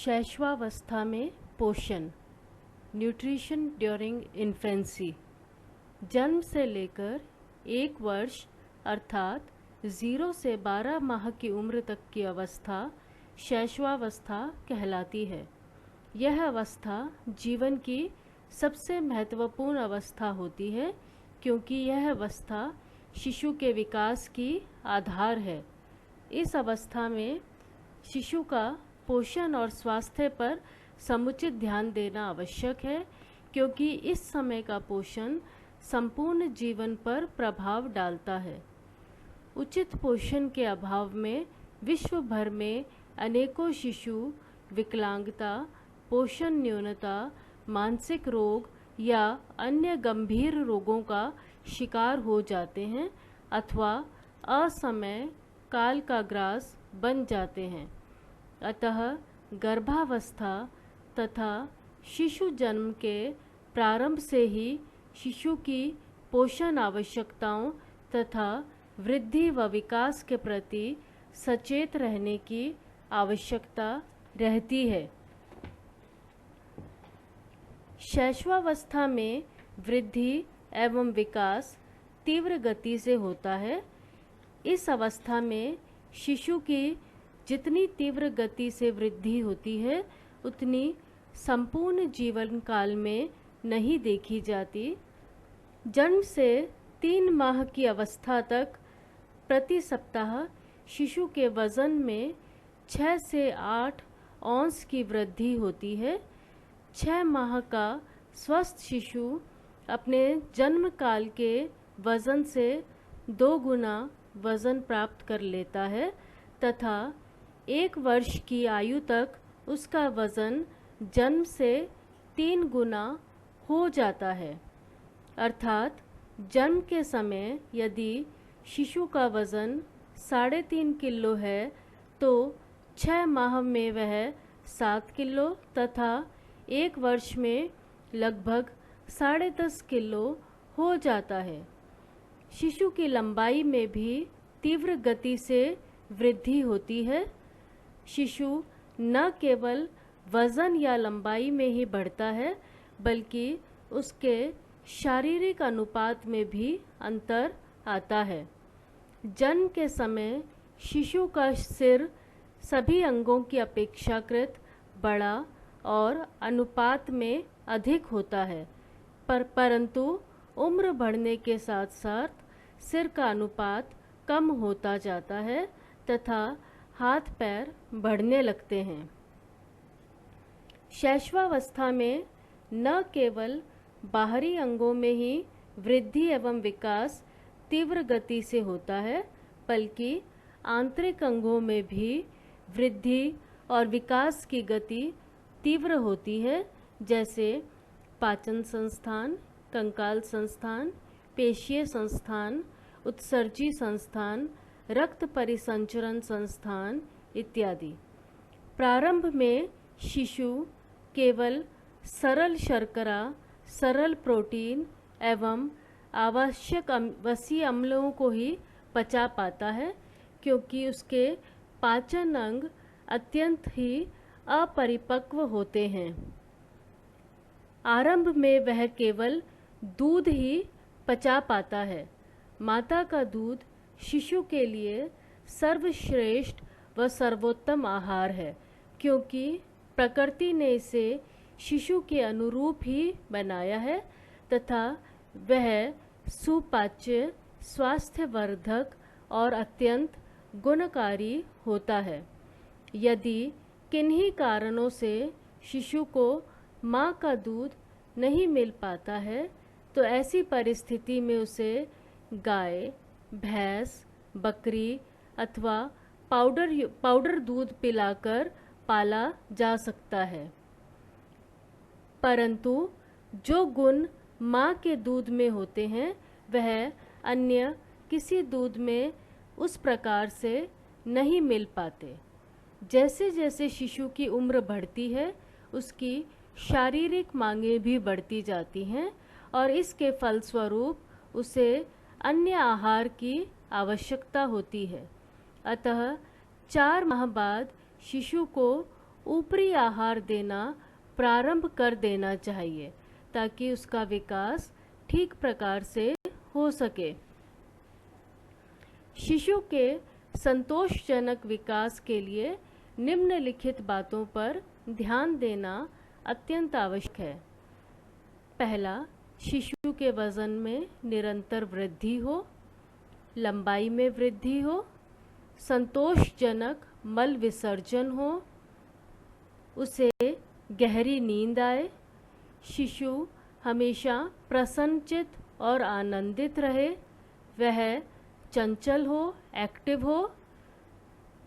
शैशवावस्था में पोषण, nutrition during infancy. जन्म से लेकर 1 वर्ष अर्थात 0 से 12 माह की उम्र तक की अवस्था शैशवावस्था कहलाती है। यह अवस्था जीवन की सबसे महत्वपूर्ण अवस्था होती है, क्योंकि यह अवस्था शिशु के विकास की आधार है। इस अवस्था में शिशु का पोषण और स्वास्थ्य पर समुचित ध्यान देना आवश्यक है, क्योंकि इस समय का पोषण संपूर्ण जीवन पर प्रभाव डालता है। उचित पोषण के अभाव में विश्व भर में अनेकों शिशु विकलांगता, पोषण न्यूनता, मानसिक रोग या अन्य गंभीर रोगों का शिकार हो जाते हैं अथवा असमय काल का ग्रास बन जाते हैं। अतः गर्भावस्था तथा शिशु जन्म के प्रारंभ से ही शिशु की पोषण आवश्यकताओं तथा वृद्धि व विकास के प्रति सचेत रहने की आवश्यकता रहती है। शैशवावस्था में वृद्धि एवं विकास तीव्र गति से होता है। इस अवस्था में शिशु की जितनी तीव्र गति से वृद्धि होती है, उतनी संपूर्ण जीवन काल में नहीं देखी जाती। जन्म से 3 माह की अवस्था तक प्रति सप्ताह शिशु के वजन में 6 से 8 औंस की वृद्धि होती है। 6 माह का स्वस्थ शिशु अपने जन्म काल के वजन से 2 गुना वजन प्राप्त कर लेता है तथा 1 वर्ष की आयु तक उसका वजन जन्म से 3 गुना हो जाता है। अर्थात जन्म के समय यदि शिशु का वजन 3.5 किलो है तो 6 माह में वह 7 किलो तथा 1 वर्ष में लगभग 10.5 किलो हो जाता है। शिशु की लंबाई में भी तीव्र गति से वृद्धि होती है। शिशु न केवल वजन या लंबाई में ही बढ़ता है, बल्कि उसके शारीरिक अनुपात में भी अंतर आता है। जन्म के समय शिशु का सिर सभी अंगों की अपेक्षाकृत बड़ा और अनुपात में अधिक होता है, परंतु उम्र बढ़ने के साथ साथ सिर का अनुपात कम होता जाता है तथा हाथ पैर बढ़ने लगते हैं। शैशवावस्था में न केवल बाहरी अंगों में ही वृद्धि एवं विकास तीव्र गति से होता है, बल्कि आंतरिक अंगों में भी वृद्धि और विकास की गति तीव्र होती है, जैसे पाचन संस्थान, कंकाल संस्थान, पेशीय संस्थान, उत्सर्जी संस्थान, रक्त परिसंचरण संस्थान इत्यादि। प्रारंभ में शिशु केवल सरल शर्करा, सरल प्रोटीन एवं आवश्यक वसीय अम्लों को ही पचा पाता है, क्योंकि उसके पाचन अंग अत्यंत ही अपरिपक्व होते हैं। आरंभ में वह केवल दूध ही पचा पाता है। माता का दूध शिशु के लिए सर्वश्रेष्ठ व सर्वोत्तम आहार है, क्योंकि प्रकृति ने इसे शिशु के अनुरूप ही बनाया है तथा वह सुपाच्य, स्वास्थ्यवर्धक और अत्यंत गुणकारी होता है। यदि किन्हीं कारणों से शिशु को माँ का दूध नहीं मिल पाता है, तो ऐसी परिस्थिति में उसे गाय, भैंस, बकरी अथवा पाउडर दूध पिलाकर पाला जा सकता है। परंतु जो गुण माँ के दूध में होते हैं, वह अन्य किसी दूध में उस प्रकार से नहीं मिल पाते। जैसे जैसे शिशु की उम्र बढ़ती है, उसकी शारीरिक मांगें भी बढ़ती जाती हैं और इसके फलस्वरूप उसे अन्य आहार की आवश्यकता होती है। अतः 4 माह बाद शिशु को ऊपरी आहार देना प्रारंभ कर देना चाहिए ताकि उसका विकास ठीक प्रकार से हो सके। शिशु के संतोषजनक विकास के लिए निम्नलिखित बातों पर ध्यान देना अत्यंत आवश्यक है। पहला, शिशु के वजन में निरंतर वृद्धि हो, लंबाई में वृद्धि हो, संतोषजनक मल विसर्जन हो, उसे गहरी नींद आए, शिशु हमेशा प्रसन्नचित और आनंदित रहे, वह चंचल हो, एक्टिव हो,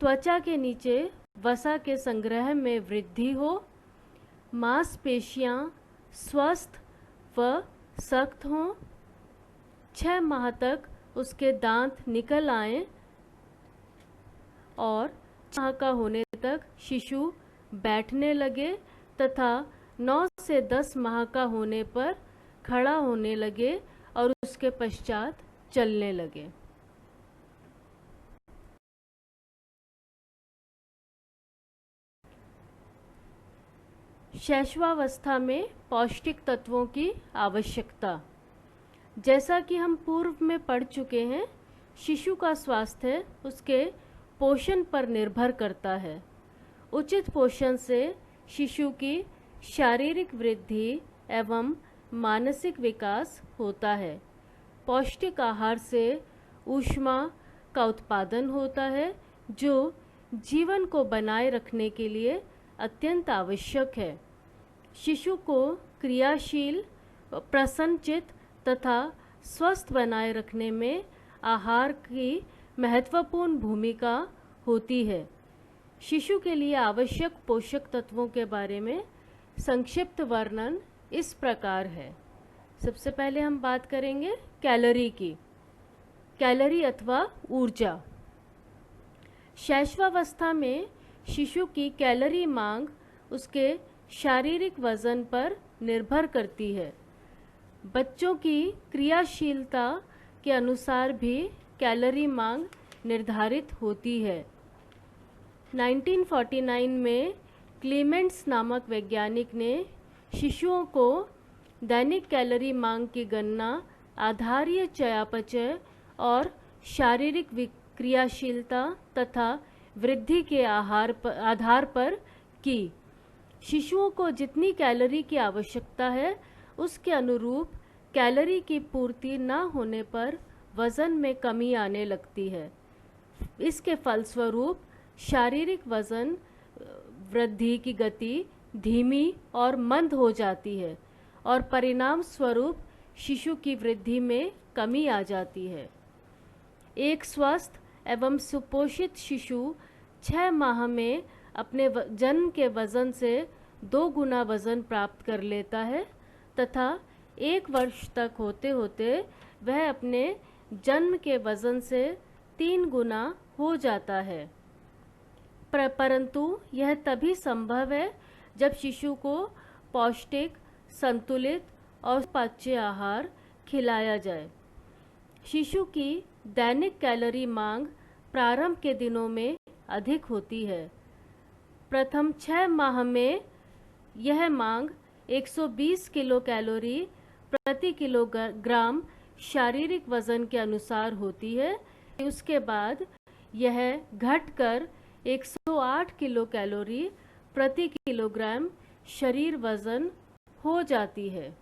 त्वचा के नीचे वसा के संग्रह में वृद्धि हो, मांसपेशियां स्वस्थ व सख्त हों, 6 माह तक उसके दांत निकल आएं और 6 माह का होने तक शिशु बैठने लगे तथा 9 से 10 माह का होने पर खड़ा होने लगे और उसके पश्चात चलने लगे। शैशवावस्था में पौष्टिक तत्वों की आवश्यकता। जैसा कि हम पूर्व में पढ़ चुके हैं, शिशु का स्वास्थ्य उसके पोषण पर निर्भर करता है। उचित पोषण से शिशु की शारीरिक वृद्धि एवं मानसिक विकास होता है। पौष्टिक आहार से ऊष्मा का उत्पादन होता है जो जीवन को बनाए रखने के लिए अत्यंत आवश्यक है। शिशु को क्रियाशील, प्रसन्नचित तथा स्वस्थ बनाए रखने में आहार की महत्वपूर्ण भूमिका होती है। शिशु के लिए आवश्यक पोषक तत्वों के बारे में संक्षिप्त वर्णन इस प्रकार है। सबसे पहले हम बात करेंगे कैलोरी की। कैलोरी अथवा ऊर्जा। शैशवावस्था में शिशु की कैलोरी मांग उसके शारीरिक वजन पर निर्भर करती है। बच्चों की क्रियाशीलता के अनुसार भी कैलोरी मांग निर्धारित होती है। 1949 में क्लीमेंट्स नामक वैज्ञानिक ने शिशुओं को दैनिक कैलोरी मांग की गणना आधारीय चयापचय और शारीरिक क्रियाशीलता तथा वृद्धि के आधार पर की। शिशुओं को जितनी कैलोरी की आवश्यकता है उसके अनुरूप कैलोरी की पूर्ति न होने पर वज़न में कमी आने लगती है। इसके फलस्वरूप शारीरिक वज़न वृद्धि की गति धीमी और मंद हो जाती है और परिणाम स्वरूप शिशु की वृद्धि में कमी आ जाती है। एक स्वस्थ एवं सुपोषित शिशु 6 माह में अपने जन्म के वजन से 2 गुना वजन प्राप्त कर लेता है तथा 1 वर्ष तक होते होते वह अपने जन्म के वजन से 3 गुना हो जाता है। परंतु यह तभी संभव है जब शिशु को पौष्टिक, संतुलित और पाच्य आहार खिलाया जाए। शिशु की दैनिक कैलोरी मांग प्रारंभ के दिनों में अधिक होती है। प्रथम 6 माह में यह मांग 120 किलो कैलोरी प्रति किलोग्राम शारीरिक वजन के अनुसार होती है। उसके बाद यह घटकर 108 किलो कैलोरी प्रति किलोग्राम शरीर वजन हो जाती है।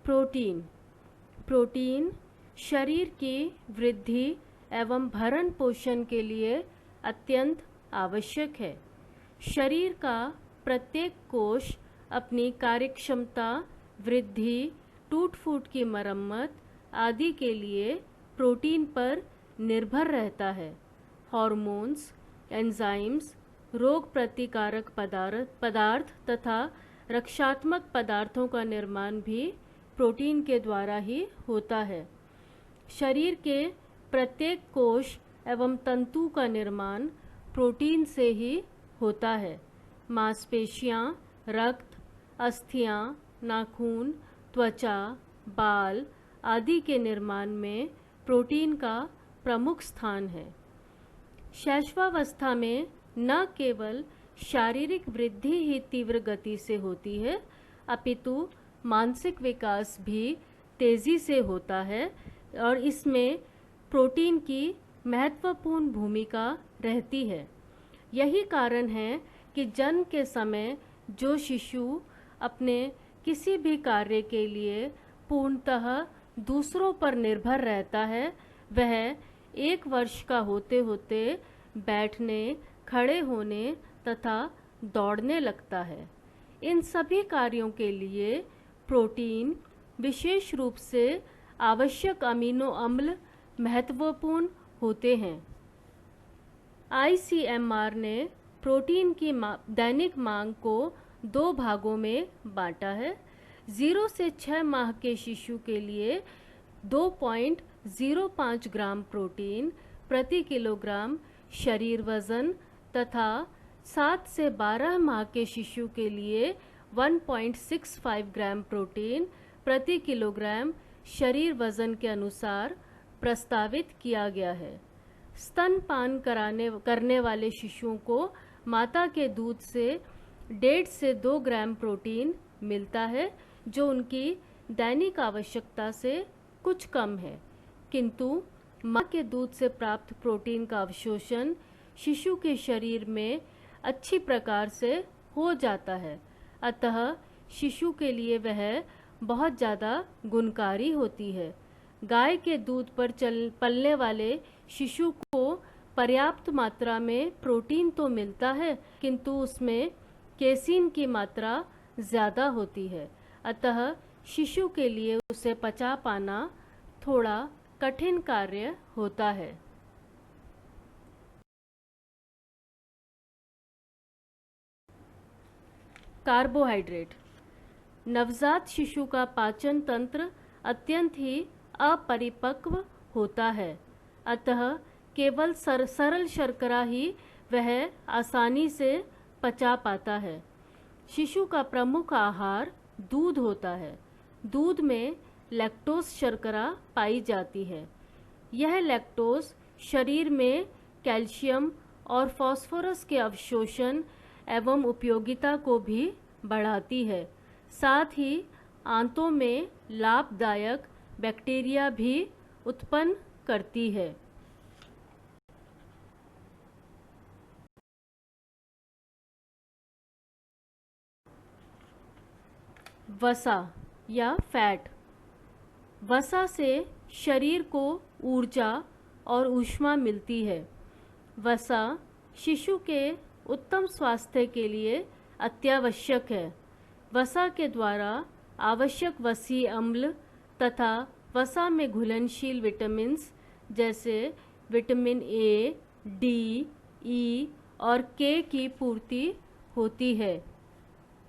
प्रोटीन शरीर की वृद्धि एवं भरण पोषण के लिए अत्यंत आवश्यक है। शरीर का प्रत्येक कोष अपनी कार्यक्षमता, वृद्धि, टूट फूट की मरम्मत आदि के लिए प्रोटीन पर निर्भर रहता है। हार्मोन्स, एंजाइम्स, रोग प्रतिकारक पदार्थ तथा रक्षात्मक पदार्थों का निर्माण भी प्रोटीन के द्वारा ही होता है। शरीर के प्रत्येक कोष एवं तंतु का निर्माण प्रोटीन से ही होता है। मांसपेशियां, रक्त, अस्थियां, नाखून, त्वचा, बाल आदि के निर्माण में प्रोटीन का प्रमुख स्थान है। शैशवावस्था में न केवल शारीरिक वृद्धि ही तीव्र गति से होती है, अपितु मानसिक विकास भी तेजी से होता है और इसमें प्रोटीन की महत्वपूर्ण भूमिका रहती है। यही कारण है कि जन्म के समय जो शिशु अपने किसी भी कार्य के लिए पूर्णतः दूसरों पर निर्भर रहता है, वह 1 वर्ष का होते होते बैठने, खड़े होने तथा दौड़ने लगता है। इन सभी कार्यों के लिए प्रोटीन, विशेष रूप से आवश्यक अमीनो अम्ल महत्वपूर्ण होते हैं। ICMR ने प्रोटीन की दैनिक मांग को 2 भागों में बांटा है। 0 से 6 माह के शिशु के लिए 2.05 ग्राम प्रोटीन प्रति किलोग्राम शरीर वजन तथा 7 से 12 माह के शिशु के लिए 1.65 ग्राम प्रोटीन प्रति किलोग्राम शरीर वजन के अनुसार प्रस्तावित किया गया है। स्तनपान करने वाले शिशुओं को माता के दूध से 1.5 से 2 ग्राम प्रोटीन मिलता है, जो उनकी दैनिक आवश्यकता से कुछ कम है, किंतु माँ के दूध से प्राप्त प्रोटीन का अवशोषण शिशु के शरीर में अच्छी प्रकार से हो जाता है, अतः शिशु के लिए वह बहुत ज़्यादा गुणकारी होती है। गाय के दूध पर पलने वाले शिशु को पर्याप्त मात्रा में प्रोटीन तो मिलता है, किंतु उसमें केसीन की मात्रा ज़्यादा होती है, अतः शिशु के लिए उसे पचा पाना थोड़ा कठिन कार्य होता है। कार्बोहाइड्रेट। नवजात शिशु का पाचन तंत्र अत्यंत ही अपरिपक्व होता है, अतः केवल सरल शर्करा ही वह आसानी से पचा पाता है। शिशु का प्रमुख आहार दूध होता है। दूध में लैक्टोज शर्करा पाई जाती है। यह लैक्टोज शरीर में कैल्शियम और फास्फोरस के अवशोषण एवं उपयोगिता को भी बढ़ाती है। साथ ही आंतों में लाभदायक बैक्टीरिया भी उत्पन्न करती है। वसा या फैट। वसा से शरीर को ऊर्जा और ऊष्मा मिलती है। वसा शिशु के उत्तम स्वास्थ्य के लिए अत्यावश्यक है। वसा के द्वारा आवश्यक वसीय अम्ल तथा वसा में घुलनशील विटामिन्स जैसे विटामिन ए, डी, ई और के की पूर्ति होती है।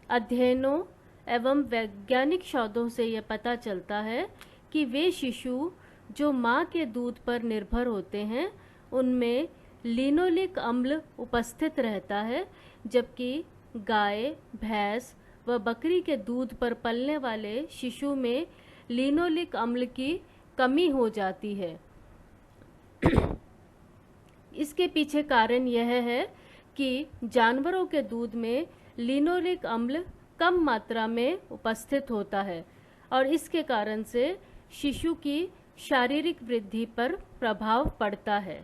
अध्ययनों एवं वैज्ञानिक शोधों से यह पता चलता है कि वे शिशु जो माँ के दूध पर निर्भर होते हैं, उनमें लिनोलिक अम्ल उपस्थित रहता है, जबकि गाय, भैंस व बकरी के दूध पर पलने वाले शिशु में लिनोलिक अम्ल की कमी हो जाती है। इसके पीछे कारण यह है कि जानवरों के दूध में लिनोलिक अम्ल कम मात्रा में उपस्थित होता है और इसके कारण से शिशु की शारीरिक वृद्धि पर प्रभाव पड़ता है।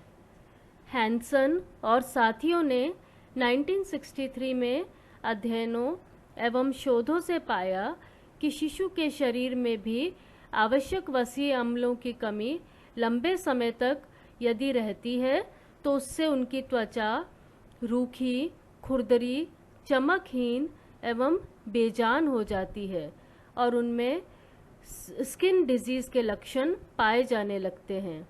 हैंसन और साथियों ने 1963 में अध्ययनों एवं शोधों से पाया कि शिशु के शरीर में भी आवश्यक वसीय अम्लों की कमी लंबे समय तक यदि रहती है तो उससे उनकी त्वचा रूखी, खुरदरी, चमकहीन एवं बेजान हो जाती है और उनमें स्किन डिजीज़ के लक्षण पाए जाने लगते हैं।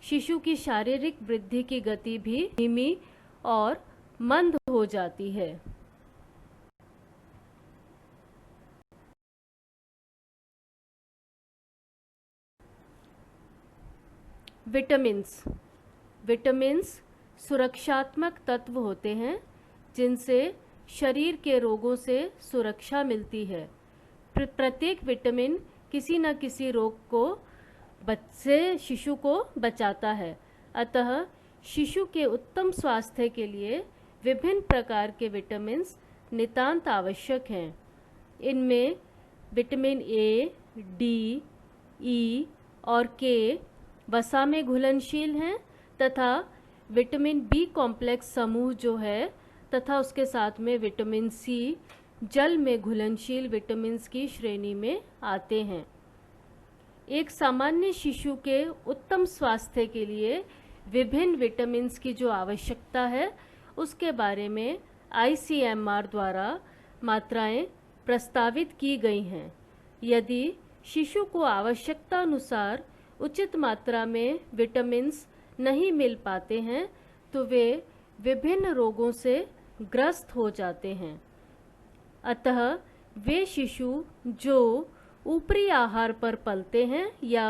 शिशु की शारीरिक वृद्धि की गति भी धीमी और मंद हो जाती है। विटामिन्स सुरक्षात्मक तत्व होते हैं जिनसे शरीर के रोगों से सुरक्षा मिलती है। प्रत्येक विटामिन किसी न किसी रोग को से शिशु को बचाता है। अतः शिशु के उत्तम स्वास्थ्य के लिए विभिन्न प्रकार के विटामिन्स नितांत आवश्यक हैं। इनमें विटामिन ए, डी, ई और के वसा में घुलनशील हैं तथा विटामिन बी कॉम्प्लेक्स समूह जो है तथा उसके साथ में विटामिन सी जल में घुलनशील विटामिन्स की श्रेणी में आते हैं। एक सामान्य शिशु के उत्तम स्वास्थ्य के लिए विभिन्न विटामिन्स की जो आवश्यकता है उसके बारे में ICMR द्वारा मात्राएं प्रस्तावित की गई हैं। यदि शिशु को आवश्यकता अनुसार उचित मात्रा में विटामिन्स नहीं मिल पाते हैं तो वे विभिन्न रोगों से ग्रस्त हो जाते हैं। अतः वे शिशु जो ऊपरी आहार पर पलते हैं या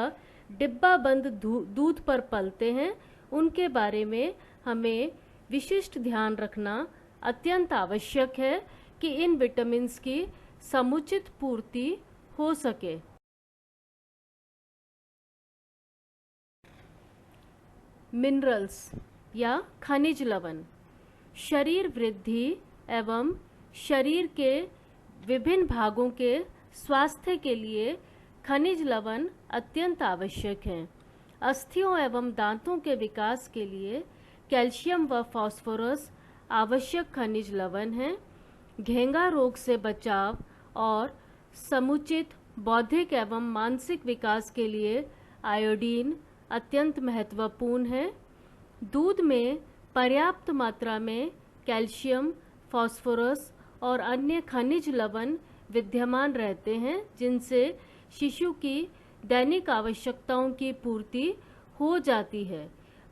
डिब्बाबंद दूध पर पलते हैं उनके बारे में हमें विशिष्ट ध्यान रखना अत्यंत आवश्यक है कि इन विटामिन्स की समुचित पूर्ति हो सके। मिनरल्स या खनिज लवण शरीर वृद्धि एवं शरीर के विभिन्न भागों के स्वास्थ्य के लिए खनिज लवण अत्यंत आवश्यक हैं। अस्थियों एवं दांतों के विकास के लिए कैल्शियम व फास्फोरस आवश्यक खनिज लवण हैं। घेंगा रोग से बचाव और समुचित बौद्धिक एवं मानसिक विकास के लिए आयोडीन अत्यंत महत्वपूर्ण है। दूध में पर्याप्त मात्रा में कैल्शियम, फास्फोरस और अन्य खनिज लवण विद्यमान रहते हैं जिनसे शिशु की दैनिक आवश्यकताओं की पूर्ति हो जाती है,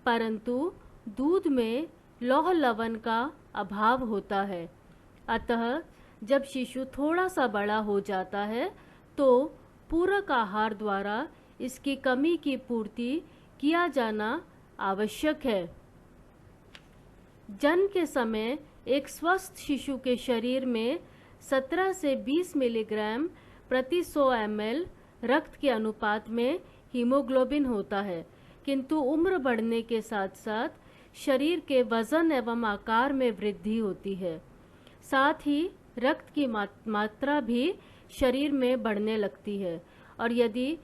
परंतु दूध में लौह लवण का अभाव होता है। अतः जब शिशु थोड़ा सा बड़ा हो जाता है तो पूरक आहार द्वारा इसकी कमी की पूर्ति किया जाना आवश्यक है। जन्म के समय एक स्वस्थ शिशु के शरीर में 17 से 20 मिलीग्राम प्रति 100 ml रक्त के अनुपात में हीमोग्लोबिन होता है, किंतु उम्र बढ़ने के साथ साथ शरीर के वजन एवं आकार में वृद्धि होती है। साथ ही रक्त की मात्रा भी शरीर में बढ़ने लगती है और यदि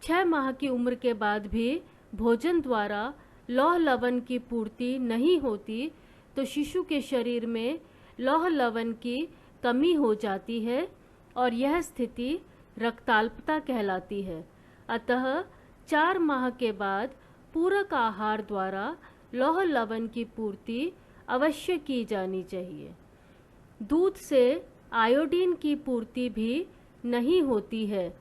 6 माह की उम्र के बाद भी भोजन द्वारा लौह लवण की पूर्ति नहीं होती तो शिशु के शरीर में लौह लवण की कमी हो जाती है और यह स्थिति रक्ताल्पता कहलाती है। अतः 4 माह के बाद पूरक आहार द्वारा लौह लवण की पूर्ति अवश्य की जानी चाहिए। दूध से आयोडीन की पूर्ति भी नहीं होती है,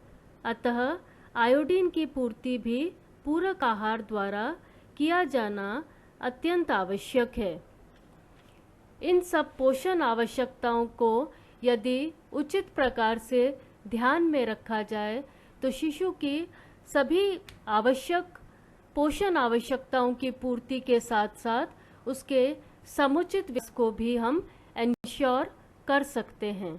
अतः आयोडीन की पूर्ति भी पूरक आहार द्वारा किया जाना अत्यंत आवश्यक है। इन सब पोषण आवश्यकताओं को यदि उचित प्रकार से ध्यान में रखा जाए तो शिशु की सभी आवश्यक पोषण आवश्यकताओं की पूर्ति के साथ साथ उसके समुचित विकास को भी हम इंश्योर कर सकते हैं।